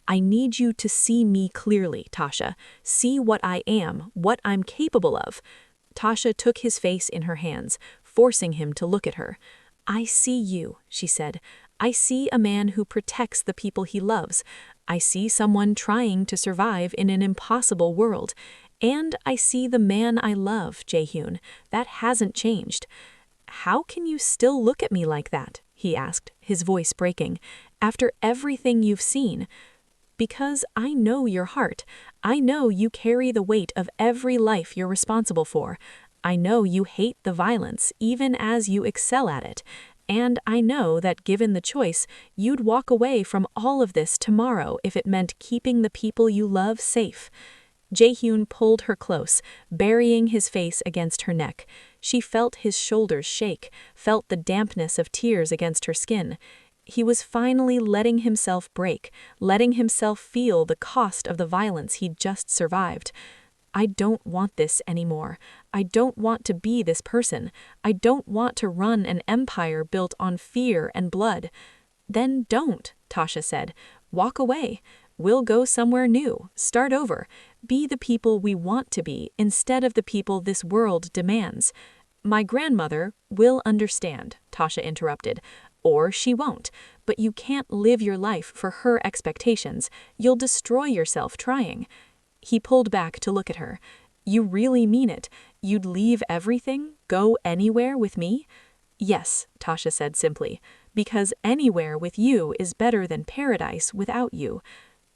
"I need you to see me clearly, Tasha. See what I am, what I'm capable of." Tasha took his face in her hands, forcing him to look at her. "I see you," she said. "I see a man who protects the people he loves. I see someone trying to survive in an impossible world. And I see the man I love, Jae-hyun. That hasn't changed." "How can you still look at me like that?" he asked, his voice breaking. "After everything you've seen." "Because I know your heart. I know you carry the weight of every life you're responsible for. I know you hate the violence, even as you excel at it. And I know that given the choice, you'd walk away from all of this tomorrow if it meant keeping the people you love safe." Jae-hyun pulled her close, burying his face against her neck. She felt his shoulders shake, felt the dampness of tears against her skin. He was finally letting himself break, letting himself feel the cost of the violence he'd just survived. "I don't want this anymore. I don't want to be this person. I don't want to run an empire built on fear and blood." "Then don't," Tasha said. "Walk away. We'll go somewhere new, start over, be the people we want to be instead of the people this world demands." "My grandmother will understand," Tasha interrupted. "Or she won't. But you can't live your life for her expectations. You'll destroy yourself trying." He pulled back to look at her. "You really mean it? You'd leave everything, go anywhere with me?" "Yes," Tasha said simply, "because anywhere with you is better than paradise without you."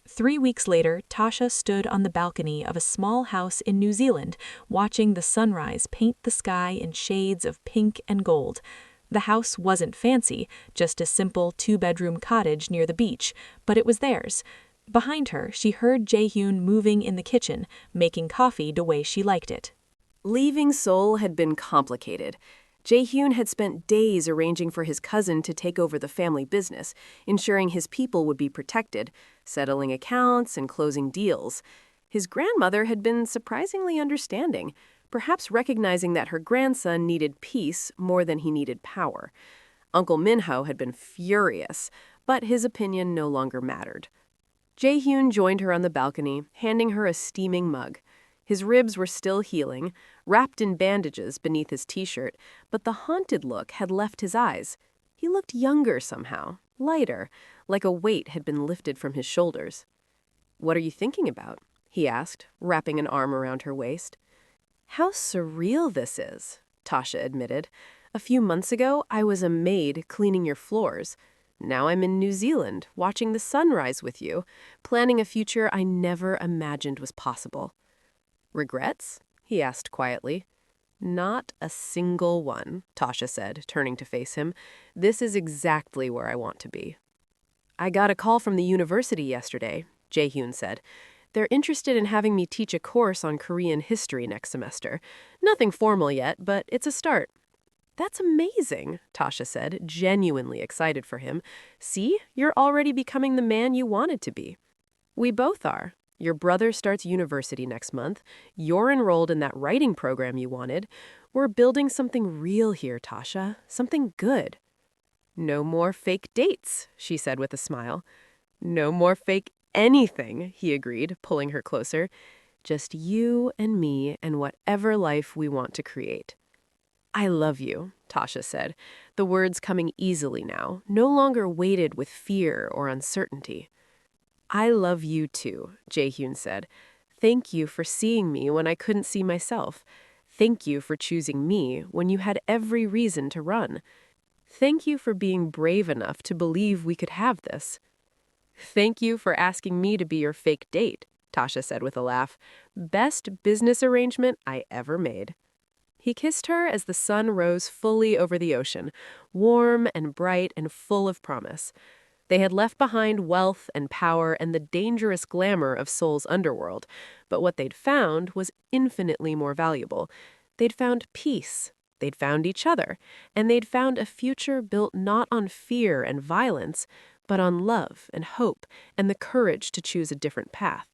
3 weeks later, Tasha stood on the balcony of a small house in New Zealand, watching the sunrise paint the sky in shades of pink and gold. The house wasn't fancy, just a simple 2-bedroom cottage near the beach, but it was theirs. Behind her, she heard Jae-hyun moving in the kitchen, making coffee the way she liked it. Leaving Seoul had been complicated. Jae-hyun had spent days arranging for his cousin to take over the family business, ensuring his people would be protected, settling accounts and closing deals. His grandmother had been surprisingly understanding, perhaps recognizing that her grandson needed peace more than he needed power. Uncle Minho had been furious, but his opinion no longer mattered. Jae-hyun joined her on the balcony, handing her a steaming mug. His ribs were still healing, wrapped in bandages beneath his t-shirt, but the haunted look had left his eyes. He looked younger somehow, lighter, like a weight had been lifted from his shoulders. "What are you thinking about?" he asked, wrapping an arm around her waist. "How surreal this is," Tasha admitted. "A few months ago, I was a maid cleaning your floors. Now I'm in New Zealand, watching the sunrise with you, planning a future I never imagined was possible." "Regrets?" he asked quietly. "Not a single one," Tasha said, turning to face him. "This is exactly where I want to be." "I got a call from the university yesterday," Jae-hyun said. "They're interested in having me teach a course on Korean history next semester. Nothing formal yet, but it's a start." "That's amazing," Tasha said, genuinely excited for him. "See, you're already becoming the man you wanted to be." "We both are. Your brother starts university next month. You're enrolled in that writing program you wanted. We're building something real here, Tasha. Something good." "No more fake dates," she said with a smile. "No more fake anything," he agreed, pulling her closer. "Just you and me and whatever life we want to create." "I love you," Tasha said, the words coming easily now, no longer weighted with fear or uncertainty. "I love you too," Jae-hyun said. "Thank you for seeing me when I couldn't see myself. Thank you for choosing me when you had every reason to run. Thank you for being brave enough to believe we could have this." "Thank you for asking me to be your fake date," Tasha said with a laugh. "Best business arrangement I ever made." He kissed her as the sun rose fully over the ocean, warm and bright and full of promise. They had left behind wealth and power and the dangerous glamour of Seoul's underworld, but what they'd found was infinitely more valuable. They'd found peace, they'd found each other, and they'd found a future built not on fear and violence, but on love and hope and the courage to choose a different path.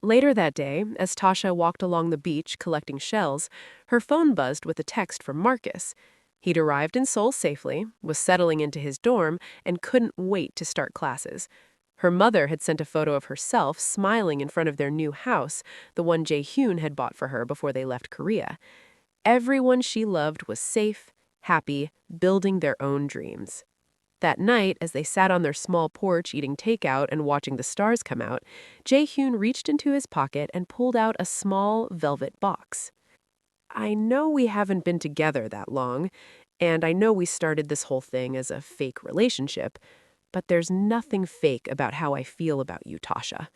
Later that day, as Tasha walked along the beach collecting shells, her phone buzzed with a text from Marcus. He'd arrived in Seoul safely, was settling into his dorm, and couldn't wait to start classes. Her mother had sent a photo of herself smiling in front of their new house, the one Jae-hyun had bought for her before they left Korea. Everyone she loved was safe, happy, building their own dreams. That night, as they sat on their small porch eating takeout and watching the stars come out, Jae-hyun reached into his pocket and pulled out a small velvet box. "I know we haven't been together that long, and I know we started this whole thing as a fake relationship, but there's nothing fake about how I feel about you, Tasha.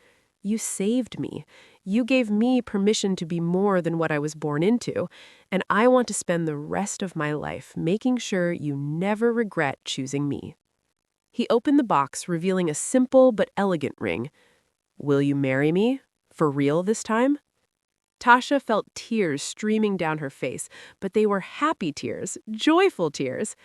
You saved me. You gave me permission to be more than what I was born into, and I want to spend the rest of my life making sure you never regret choosing me." He opened the box, revealing a simple but elegant ring. "Will you marry me? For real this time?" Tasha felt tears streaming down her face, but they were happy tears, joyful tears.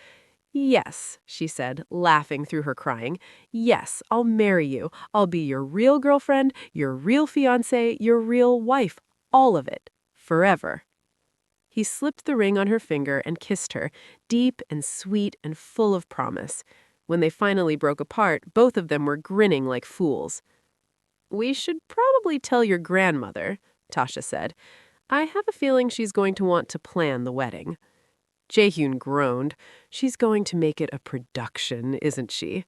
"Yes," she said, laughing through her crying. "Yes, I'll marry you. I'll be your real girlfriend, your real fiancé, your real wife, all of it, forever." He slipped the ring on her finger and kissed her, deep and sweet and full of promise. When they finally broke apart, both of them were grinning like fools. "We should probably tell your grandmother," Tasha said. "I have a feeling she's going to want to plan the wedding." Jae-hyun groaned. "She's going to make it a production, isn't she?"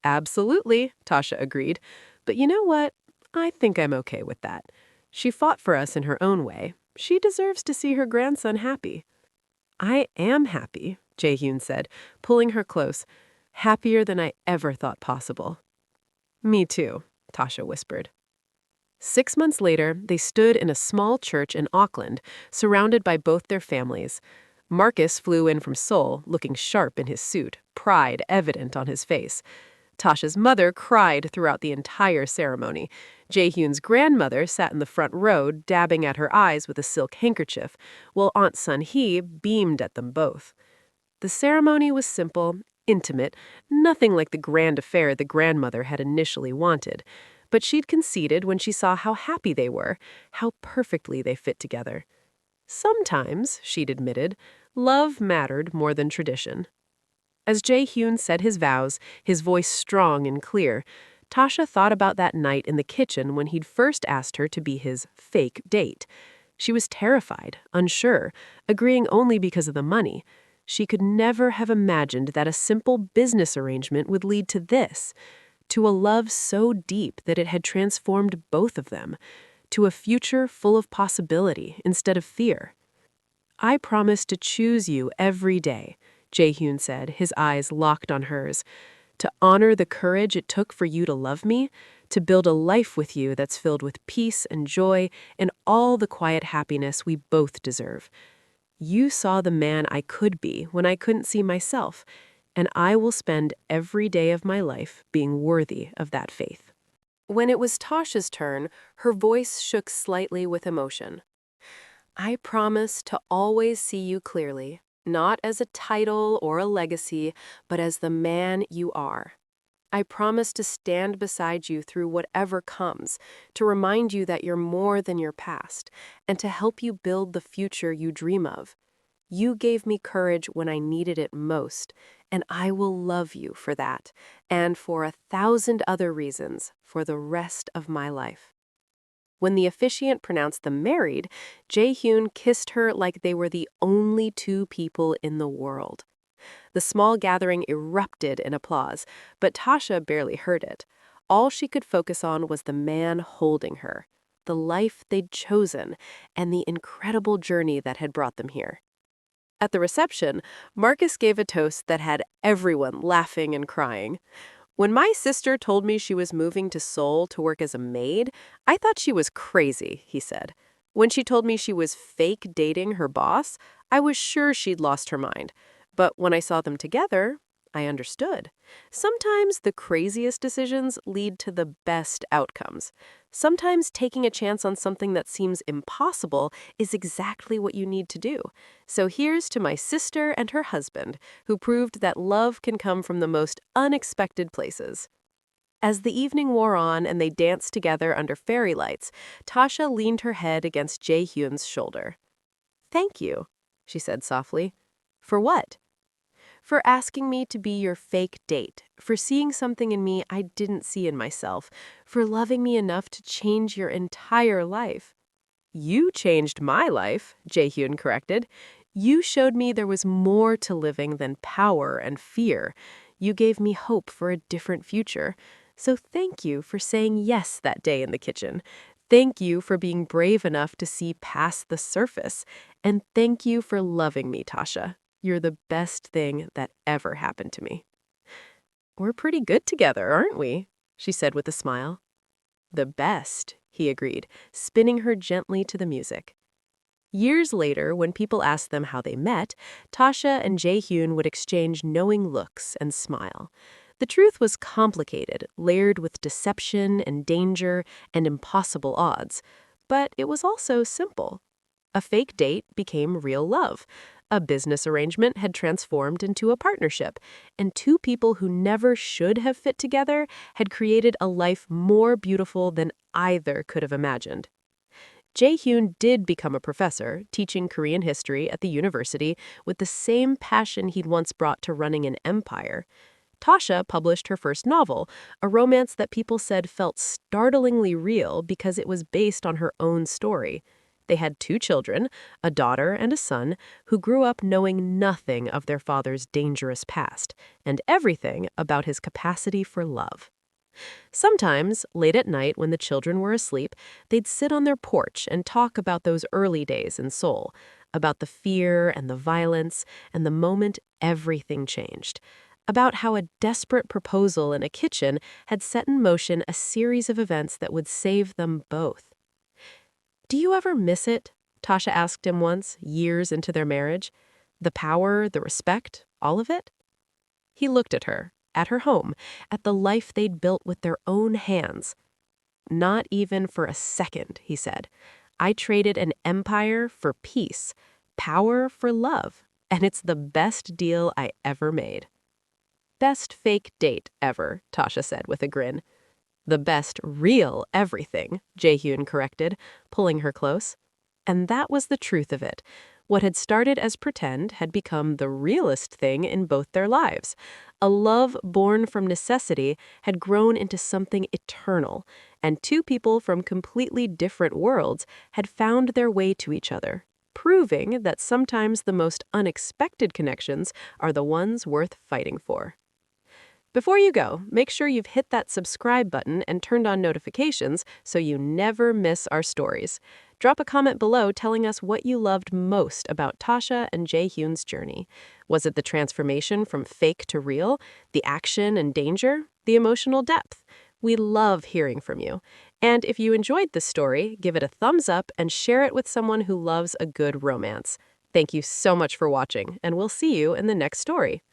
"Absolutely," Tasha agreed. "But you know what? I think I'm okay with that. She fought for us in her own way. She deserves to see her grandson happy." "I am happy," Jae-hyun said, pulling her close. "Happier than I ever thought possible." "Me too," Tasha whispered. 6 months later, they stood in a small church in Auckland, surrounded by both their families. Marcus flew in from Seoul, looking sharp in his suit, pride evident on his face. Tasha's mother cried throughout the entire ceremony. Jae-hyun's grandmother sat in the front row, dabbing at her eyes with a silk handkerchief, while Aunt Sun-hee beamed at them both. The ceremony was simple, intimate, nothing like the grand affair the grandmother had initially wanted. But she'd conceded when she saw how happy they were, how perfectly they fit together. Sometimes, she'd admitted, love mattered more than tradition. As Jae-hyun said his vows, his voice strong and clear, Tasha thought about that night in the kitchen when he'd first asked her to be his fake date. She was terrified, unsure, agreeing only because of the money. She could never have imagined that a simple business arrangement would lead to this, to a love so deep that it had transformed both of them, to a future full of possibility instead of fear. "I promise to choose you every day," Jae-hyun said, his eyes locked on hers, "to honor the courage it took for you to love me, to build a life with you that's filled with peace and joy and all the quiet happiness we both deserve. You saw the man I could be when I couldn't see myself, and I will spend every day of my life being worthy of that faith." When it was Tasha's turn, her voice shook slightly with emotion. "I promise to always see you clearly, not as a title or a legacy, but as the man you are. I promise to stand beside you through whatever comes, to remind you that you're more than your past, and to help you build the future you dream of. You gave me courage when I needed it most, and I will love you for that, and for 1,000 other reasons, for the rest of my life." When the officiant pronounced them married, Jae-hyun kissed her like they were the only two people in the world. The small gathering erupted in applause, but Tasha barely heard it. All she could focus on was the man holding her, the life they'd chosen, and the incredible journey that had brought them here. At the reception, Marcus gave a toast that had everyone laughing and crying. "When my sister told me she was moving to Seoul to work as a maid, I thought she was crazy," he said. "When she told me she was fake dating her boss, I was sure she'd lost her mind. But when I saw them together, I understood. Sometimes the craziest decisions lead to the best outcomes. Sometimes taking a chance on something that seems impossible is exactly what you need to do. So here's to my sister and her husband, who proved that love can come from the most unexpected places. As the evening wore on and they danced together under fairy lights, Tasha leaned her head against Jae-hyun's shoulder. "Thank you," she said softly. "For what?" "For asking me to be your fake date, for seeing something in me I didn't see in myself, for loving me enough to change your entire life." "You changed my life," Jae-hyun corrected. "You showed me there was more to living than power and fear. You gave me hope for a different future. So thank you for saying yes that day in the kitchen. Thank you for being brave enough to see past the surface. And thank you for loving me, Tasha. You're the best thing that ever happened to me." "We're pretty good together, aren't we?" she said with a smile. "The best," he agreed, spinning her gently to the music. Years later, when people asked them how they met, Tasha and Jae-hyun would exchange knowing looks and smile. The truth was complicated, layered with deception and danger and impossible odds. But it was also simple. A fake date became real love. A business arrangement had transformed into a partnership, and two people who never should have fit together had created a life more beautiful than either could have imagined. Jae-hyun did become a professor, teaching Korean history at the university with the same passion he'd once brought to running an empire. Tasha published her first novel, a romance that people said felt startlingly real because it was based on her own story. They had two children, a daughter and a son, who grew up knowing nothing of their father's dangerous past and everything about his capacity for love. Sometimes, late at night when the children were asleep, they'd sit on their porch and talk about those early days in Seoul, about the fear and the violence and the moment everything changed, about how a desperate proposal in a kitchen had set in motion a series of events that would save them both. "Do you ever miss it?" Tasha asked him once, years into their marriage. "The power, the respect, all of it?" He looked at her home, at the life they'd built with their own hands. "Not even for a second," he said. "I traded an empire for peace, power for love, and it's the best deal I ever made." "Best fake date ever," Tasha said with a grin. "The best real everything," Jae-hyun corrected, pulling her close. And that was the truth of it. What had started as pretend had become the realest thing in both their lives. A love born from necessity had grown into something eternal, and two people from completely different worlds had found their way to each other, proving that sometimes the most unexpected connections are the ones worth fighting for. Before you go, make sure you've hit that subscribe button and turned on notifications so you never miss our stories. Drop a comment below telling us what you loved most about Tasha and Jae-hyun's journey. Was it the transformation from fake to real, the action and danger, the emotional depth? We love hearing from you. And if you enjoyed this story, give it a thumbs up and share it with someone who loves a good romance. Thank you so much for watching, and we'll see you in the next story.